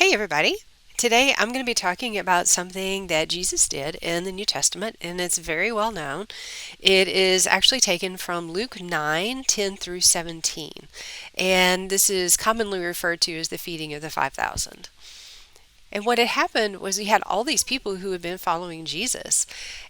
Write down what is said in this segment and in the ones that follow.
Hey, everybody. Today I'm going to be talking about something that Jesus did in the New Testament, and it's very well known. It is actually taken from Luke 9:10 through 17, and this is commonly referred to as the feeding of the 5,000. And what had happened was he had all these people who had been following Jesus,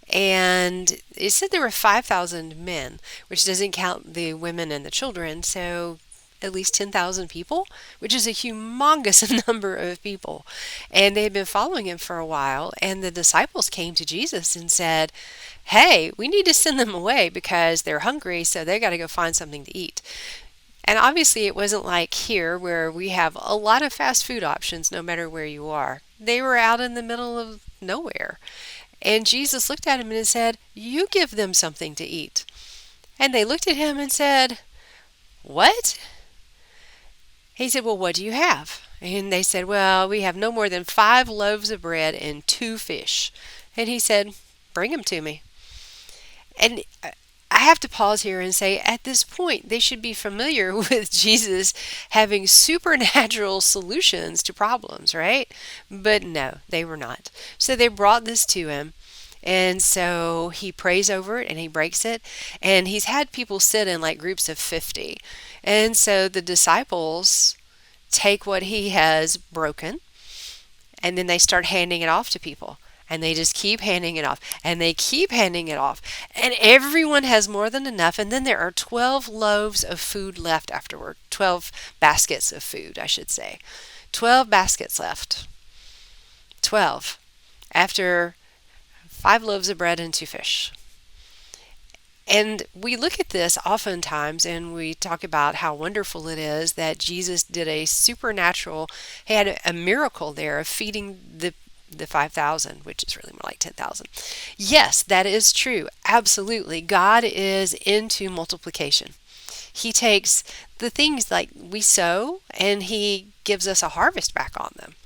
and it said there were 5,000 men, which doesn't count the women and the children, so at least 10,000 people, which is a humongous number of people. And they had been following him for a while, and the disciples came to Jesus and said, "Hey, we need to send them away because they're hungry, so they got to go find something to eat." And obviously, it wasn't like here where we have a lot of fast food options no matter where you are. They were out in the middle of nowhere. And Jesus looked at him and said, "You give them something to eat." And they looked at him and said, "What?" He said, "Well, what do you have?" And they said, "Well, we have no more than 5 loaves of bread and 2 fish." And he said, "Bring them to me." And I have to pause here and say, at this point, they should be familiar with Jesus having supernatural solutions to problems, right? But no, they were not. So they brought this to him. And so he prays over it and he breaks it. And he's had people sit in like groups of 50. And so the disciples take what he has broken and then they start handing it off to people. And they just keep handing it off. And they keep handing it off. And everyone has more than enough. And then there are 12 loaves of food left afterward. 12 baskets of food, I should say. 12 baskets left. 12. After 5 loaves of bread and 2 fish. And we look at this oftentimes and we talk about how wonderful it is that Jesus did a supernatural, he had a miracle there of feeding the 5,000, which is really more like 10,000. Yes, that is true. Absolutely. God is into multiplication. He takes the things like we sow and he gives us a harvest back on them.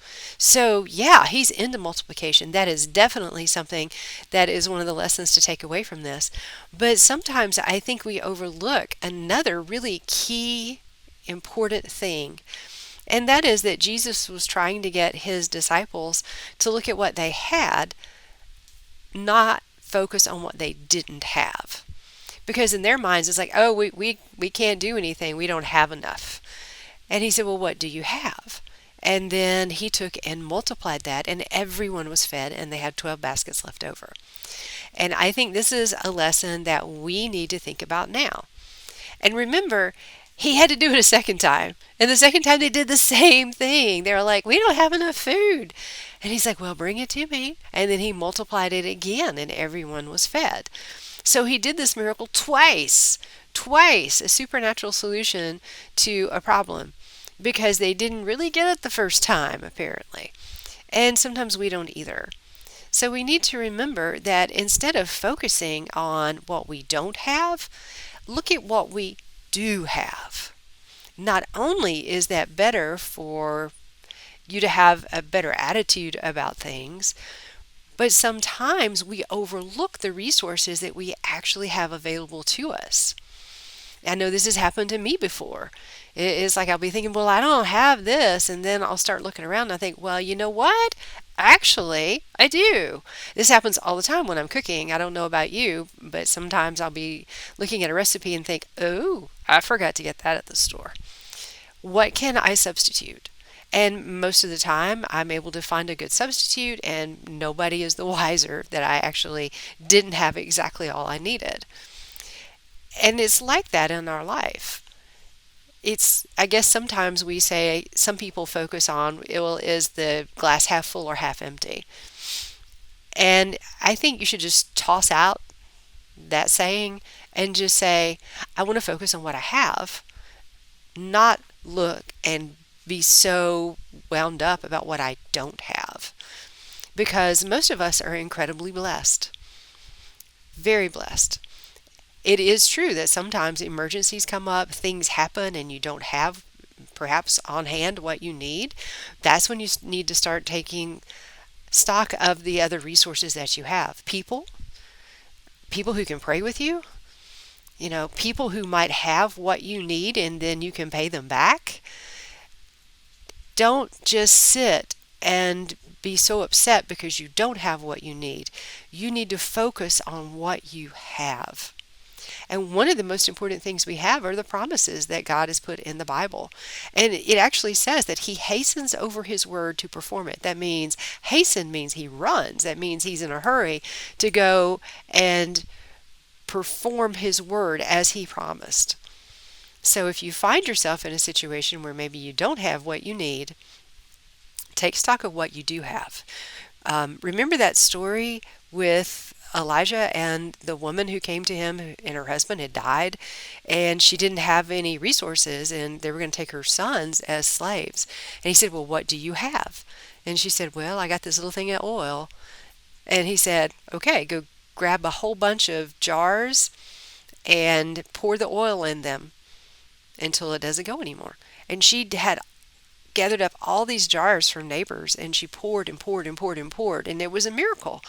So, yeah, he's into multiplication. That is definitely something that is one of the lessons to take away from this. But sometimes I think we overlook another really key, important thing. And that is that Jesus was trying to get his disciples to look at what they had, not focus on what they didn't have. Because in their minds, it's like, oh, we can't do anything. We don't have enough. And he said, well, what do you have? And then he took and multiplied that, and everyone was fed, and they had 12 baskets left over. And I think this is a lesson that we need to think about now. And remember, he had to do it a second time. And the second time they did the same thing. They were like, we don't have enough food. And he's like, well, bring it to me. And then he multiplied it again, and everyone was fed. So he did this miracle twice, a supernatural solution to a problem, because they didn't really get it the first time, apparently. And sometimes we don't either. So we need to remember that instead of focusing on what we don't have, look at what we do have. Not only is that better for you to have a better attitude about things, but sometimes we overlook the resources that we actually have available to us. I know this has happened to me before. It's like I'll be thinking, well, I don't have this, and then I'll start looking around and I think, well, you know what? Actually, I do. This happens all the time when I'm cooking. I don't know about you, but sometimes I'll be looking at a recipe and think, oh, I forgot to get that at the store. What can I substitute? And most of the time, I'm able to find a good substitute, and nobody is the wiser that I actually didn't have exactly all I needed. And it's like that in our life. I guess sometimes we say, some people focus on, well, is the glass half full or half empty? And I think you should just toss out that saying and just say, I want to focus on what I have, not look and be so wound up about what I don't have. Because most of us are incredibly blessed, very blessed. It is true that sometimes emergencies come up, things happen, and you don't have perhaps on hand what you need. That's when you need to start taking stock of the other resources that you have. People who can pray with you, people who might have what you need and then you can pay them back. Don't just sit and be so upset because you don't have what you need. You need to focus on what you have. And one of the most important things we have are the promises that God has put in the Bible. And it actually says that he hastens over his word to perform it. That means hasten means he runs. That means he's in a hurry to go and perform his word as he promised. So if you find yourself in a situation where maybe you don't have what you need, take stock of what you do have. Remember that story with Elijah and the woman who came to him and her husband had died, and she didn't have any resources, and they were going to take her sons as slaves. And he said, well, what do you have? And she said, well, I got this little thing of oil. And he said, okay, go grab a whole bunch of jars and pour the oil in them until it doesn't go anymore. And she had gathered up all these jars from neighbors, and she poured and poured and poured and poured, and it was a miracle.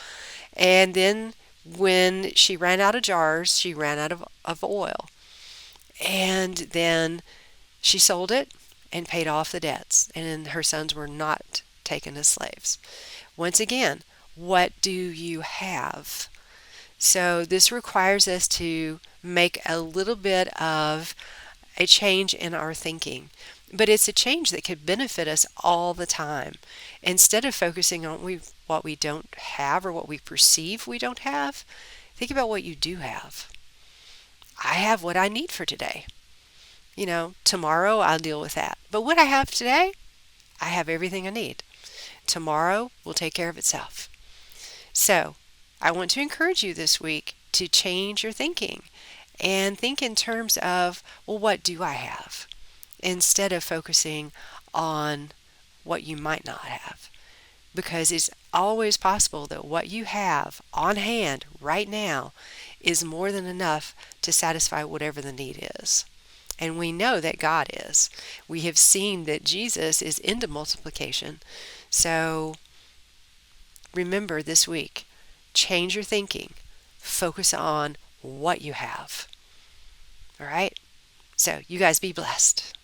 And then when she ran out of jars, she ran out of oil. And then she sold it and paid off the debts, and her sons were not taken as slaves. Once again, what do you have? So this requires us to make a little bit of a change in our thinking. But it's a change that could benefit us all the time. Instead of focusing on what we don't have or what we perceive we don't have, think about what you do have. I have what I need for today. Tomorrow I'll deal with that. But what I have today, I have everything I need. Tomorrow will take care of itself. So I want to encourage you this week to change your thinking and think in terms of, well, what do I have? Instead of focusing on what you might not have. Because it's always possible that what you have on hand right now is more than enough to satisfy whatever the need is. And we know that God is. We have seen that Jesus is into multiplication. So remember this week, change your thinking. Focus on what you have. All right? So you guys be blessed.